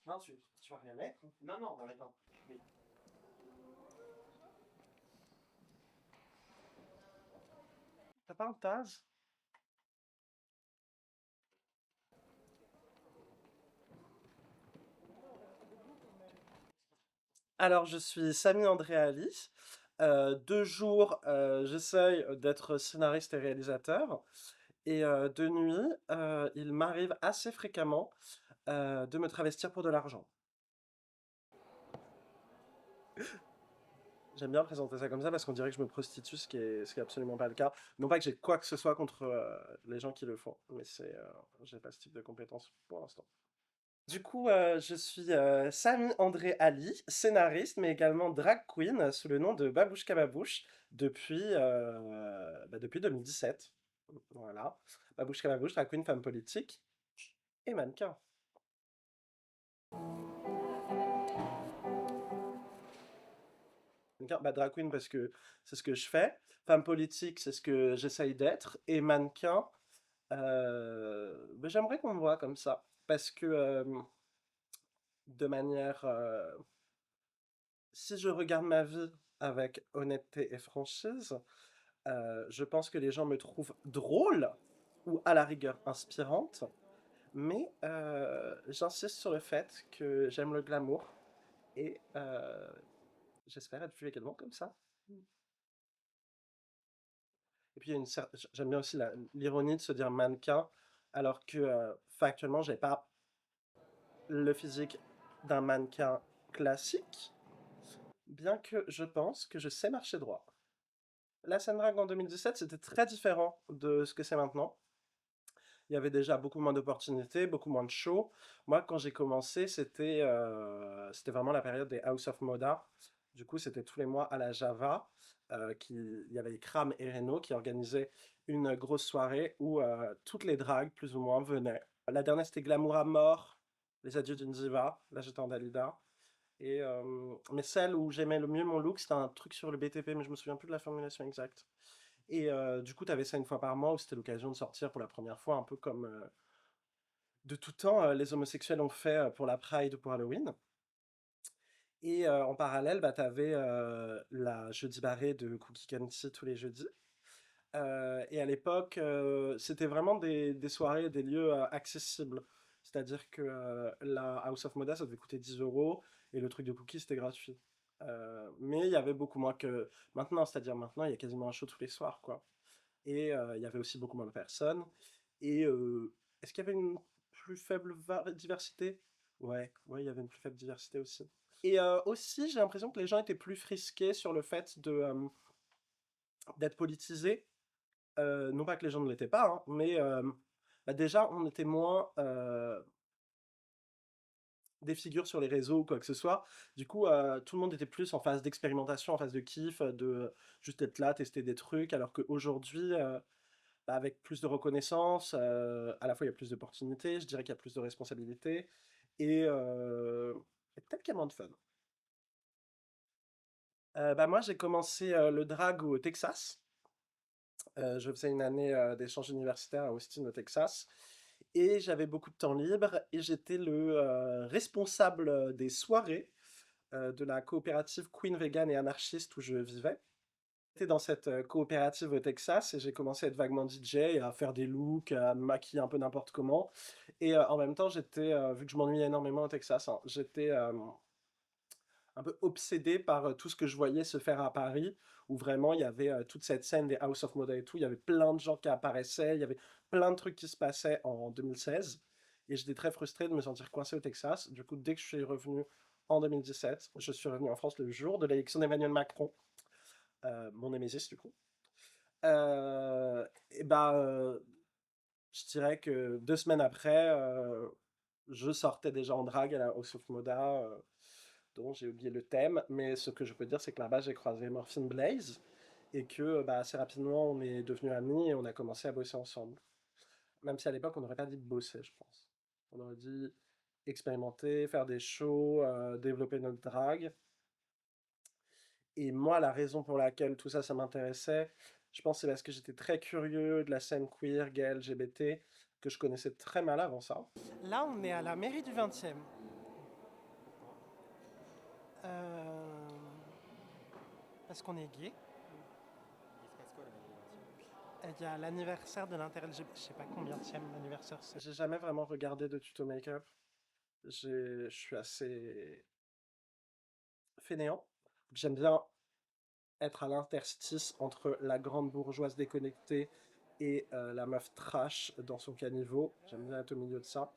Non, tu vas rien mettre? Non, non, non, attends. Mais t'as pas un Taz? Alors, je suis Samy Andréali. 2 jours, j'essaye d'être scénariste et réalisateur. Et de nuit, il m'arrive assez fréquemment de me travestir pour de l'argent. J'aime bien présenter ça comme ça parce qu'on dirait que je me prostitue, ce qui est absolument pas le cas. Non pas que j'ai quoi que ce soit contre les gens qui le font, mais j'ai pas ce type de compétences pour l'instant. Du coup, je suis Samy André Ali, scénariste, mais également drag queen sous le nom de Babouchka Babouche depuis 2017. Voilà. Babouchka Babouche, drag queen, femme politique et mannequin. Mannequin, bah, drag queen parce que c'est ce que je fais. Femme politique, c'est ce que j'essaye d'être. Et mannequin, bah, j'aimerais qu'on me voit comme ça. Parce que de manière si je regarde ma vie avec honnêteté et franchise, je pense que les gens me trouvent drôle ou à la rigueur inspirante, mais j'insiste sur le fait que j'aime le glamour et j'espère être vu également comme ça. Et puis j'aime bien aussi l'ironie de se dire mannequin, alors que factuellement, j'ai pas le physique d'un mannequin classique, bien que je pense que je sais marcher droit. La scène drague en 2017, c'était très différent de ce que c'est maintenant. Il y avait déjà beaucoup moins d'opportunités, beaucoup moins de shows. Moi, quand j'ai commencé, c'était vraiment la période des House of Moda. Du coup, c'était tous les mois à la Java. Il y avait Kram et Reno qui organisaient une grosse soirée où toutes les dragues, plus ou moins, venaient. La dernière, c'était Glamour à mort, Les adieux d'une diva. Là, j'étais en Dalida. Mais celle où j'aimais le mieux mon look, c'était un truc sur le BTP, mais je me souviens plus de la formulation exacte. Et du coup, tu avais ça une fois par mois où c'était l'occasion de sortir pour la première fois, un peu comme de tout temps les homosexuels ont fait pour la Pride ou pour Halloween. Et en parallèle, bah, tu avais la jeudi barré de Cookie Candy tous les jeudis. Et à l'époque, c'était vraiment des soirées, des lieux accessibles. C'est-à-dire que la House of Moda, ça devait coûter 10 euros et le truc de Cookie, c'était gratuit. Mais il y avait beaucoup moins que maintenant, c'est-à-dire maintenant, il y a quasiment un show tous les soirs, quoi. Et il y avait aussi beaucoup moins de personnes. Et est-ce qu'il y avait une plus faible diversité? Ouais, ouais, il y avait une plus faible diversité aussi. Et aussi, j'ai l'impression que les gens étaient plus frisqués sur le fait d'être politisés. Non pas que les gens ne l'étaient pas, hein, mais bah, déjà, on était moins des figures sur les réseaux ou quoi que ce soit. Du coup, tout le monde était plus en phase d'expérimentation, en phase de kiff, de juste être là, tester des trucs, alors qu'aujourd'hui, bah, avec plus de reconnaissance, à la fois il y a plus d'opportunités, je dirais qu'il y a plus de responsabilités, et peut-être qu'il y a moins de fun. Bah, moi, j'ai commencé le drag au Texas. Je faisais une année d'échange universitaire à Austin, au Texas. Et j'avais beaucoup de temps libre et j'étais le responsable des soirées de la coopérative Queen Vegan et Anarchiste où je vivais. J'étais dans cette coopérative au Texas et j'ai commencé à être vaguement DJ et à faire des looks, à me maquiller un peu n'importe comment. Et en même temps, vu que je m'ennuyais énormément au Texas, hein, j'étais un peu obsédé par tout ce que je voyais se faire à Paris, où vraiment il y avait toute cette scène des House of Moda et tout. Il y avait plein de gens qui apparaissaient, il y avait plein de trucs qui se passaient en 2016. Et j'étais très frustré de me sentir coincé au Texas. Du coup, dès que je suis revenu en 2017, je suis revenu en France le jour de l'élection d'Emmanuel Macron, mon némésis du coup. Et bah, je dirais que 2 semaines après, je sortais déjà en drague à la House of Moda, dont j'ai oublié le thème, mais ce que je peux dire, c'est que là-bas, j'ai croisé Morphine Blaze, et que bah, assez rapidement, on est devenus amis et on a commencé à bosser ensemble. Même si à l'époque, on n'aurait pas dit bosser, je pense. On aurait dit expérimenter, faire des shows, développer notre drague. Et moi, la raison pour laquelle tout ça, ça m'intéressait, je pense que c'est parce que j'étais très curieux de la scène queer, gay, LGBT, que je connaissais très mal avant ça. Là, on est à la mairie du 20e. Euh, Parce qu'on est gay. Il se passe quoi là Il y a l'anniversaire de l'inter-LGBT. Je sais pas combien de anniversaire c'est. J'ai jamais vraiment regardé de tuto make-up. Je suis assez fainéant. J'aime bien être à l'interstice entre la grande bourgeoise déconnectée et la meuf trash dans son caniveau. J'aime bien être au milieu de ça.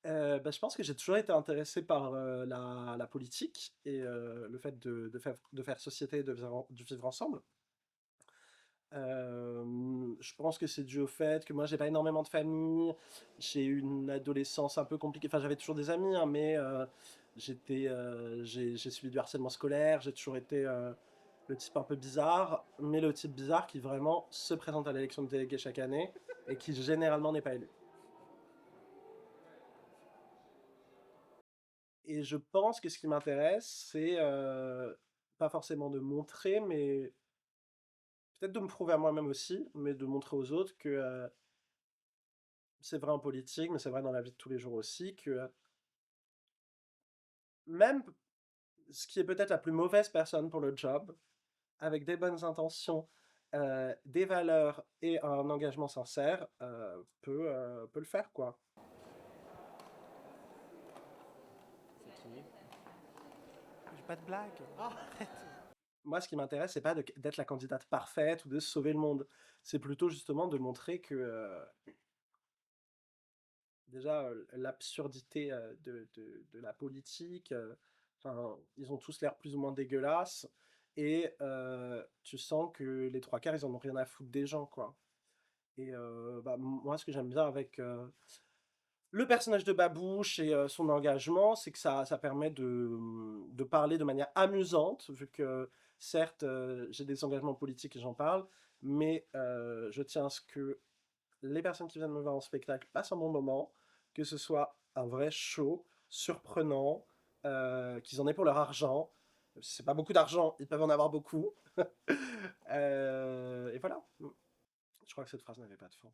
Je pense que j'ai toujours été intéressé par la politique et le fait de faire société et de vivre ensemble. Je pense que c'est dû au fait que moi j'ai pas énormément de famille, j'ai eu une adolescence un peu compliquée, enfin j'avais toujours des amis, hein, mais j'ai subi du harcèlement scolaire, j'ai toujours été le type un peu bizarre, mais le type bizarre qui vraiment se présente à l'élection de délégués chaque année et qui généralement n'est pas élu. Et je pense que ce qui m'intéresse, c'est pas forcément de montrer, mais peut-être de me prouver à moi-même aussi, mais de montrer aux autres que c'est vrai en politique, mais c'est vrai dans la vie de tous les jours aussi, que même ce qui est peut-être la plus mauvaise personne pour le job, avec des bonnes intentions, des valeurs et un engagement sincère, peut le faire, quoi. C'est qui? J'ai pas de blague. Arrête. Moi, ce qui m'intéresse, c'est pas d'être la candidate parfaite ou de sauver le monde. C'est plutôt justement de montrer que déjà l'absurdité de la politique, enfin, ils ont tous l'air plus ou moins dégueulasses, et tu sens que les trois quarts, ils en ont rien à foutre des gens, quoi. Et moi, ce que j'aime bien avec le personnage de Babouche et son engagement, c'est que ça permet de parler de manière amusante, vu que certes, j'ai des engagements politiques et j'en parle, mais je tiens à ce que les personnes qui viennent me voir en spectacle passent un bon moment, que ce soit un vrai show, surprenant, qu'ils en aient pour leur argent. C'est pas beaucoup d'argent, ils peuvent en avoir beaucoup. Et voilà. Je crois que cette phrase n'avait pas de fin.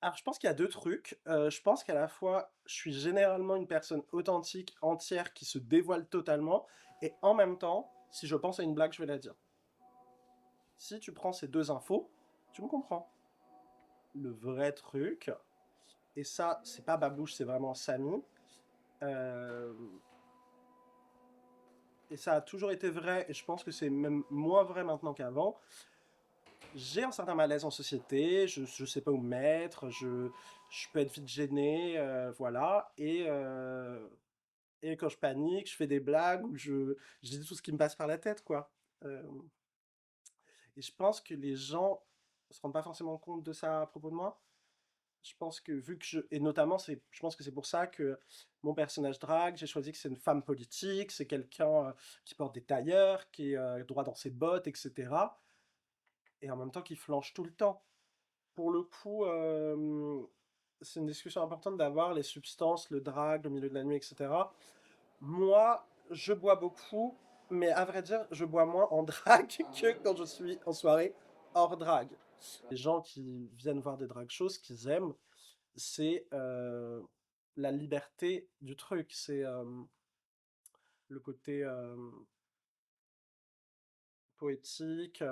Alors, je pense qu'il y a deux trucs. Je pense qu'à la fois, je suis généralement une personne authentique, entière, qui se dévoile totalement, et en même temps, si je pense à une blague, je vais la dire. Si tu prends ces deux infos, tu me comprends. Le vrai truc, et ça, c'est pas Babouche, c'est vraiment Samy. Euh, et ça a toujours été vrai, et je pense que c'est même moins vrai maintenant qu'avant. J'ai un certain malaise en société, je sais pas où me mettre, je peux être vite gêné, voilà. Et quand je panique, je fais des blagues ou je dis tout ce qui me passe par la tête, quoi. Euh, et je pense que les gens se rendent pas forcément compte de ça à propos de moi. Je pense que vu que et notamment, je pense que c'est pour ça que mon personnage drague, j'ai choisi que c'est une femme politique, c'est quelqu'un qui porte des tailleurs, qui est droit dans ses bottes, etc. Et en même temps qui flanche tout le temps. Pour le coup, c'est une discussion importante d'avoir les substances, le drague, le milieu de la nuit, etc. Moi, je bois beaucoup, mais à vrai dire, je bois moins en drague que quand je suis en soirée hors drague. Les gens qui viennent voir des drag shows, ce qu'ils aiment, c'est la liberté du truc, c'est le côté poétique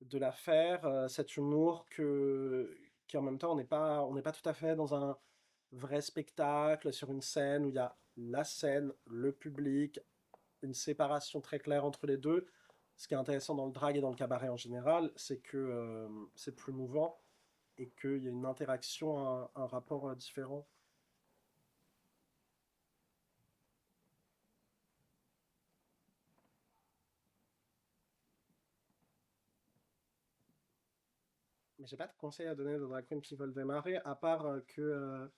de l'affaire, cet humour qui en même temps on n'est pas tout à fait dans un vrai spectacle sur une scène où il y a la scène, le public, une séparation très claire entre les deux. Ce qui est intéressant dans le drag et dans le cabaret en général, c'est que c'est plus mouvant et qu'il y a une interaction, un rapport différent. Mais j'ai pas de conseils à donner aux drag queens qui veulent démarrer, à part que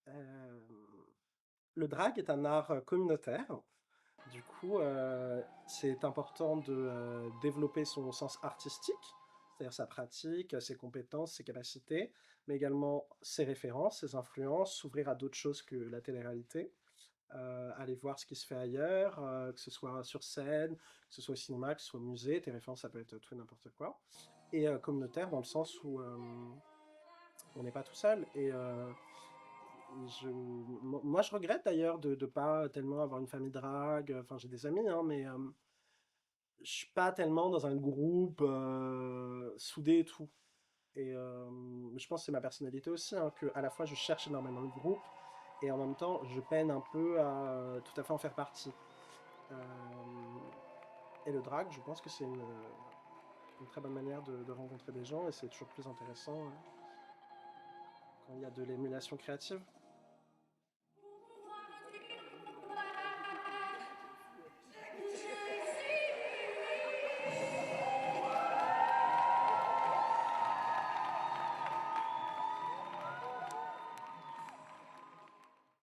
euh, le drag est un art communautaire. Du coup, c'est important de développer son sens artistique, c'est-à-dire sa pratique, ses compétences, ses capacités, mais également ses références, ses influences, s'ouvrir à d'autres choses que la télé-réalité, aller voir ce qui se fait ailleurs, que ce soit sur scène, que ce soit au cinéma, que ce soit au musée, tes références, ça peut être tout et n'importe quoi. Et communautaire dans le sens où on n'est pas tout seul. Et Moi, je regrette d'ailleurs de pas tellement avoir une famille drague. Enfin, j'ai des amis, hein, mais je suis pas tellement dans un groupe soudé et tout. Et je pense que c'est ma personnalité aussi, hein, que à la fois je cherche énormément le groupe et en même temps je peine un peu à tout à fait en faire partie. Euh, et le drag, je pense que c'est une très bonne manière de rencontrer des gens et c'est toujours plus intéressant quand il y a de l'émulation créative.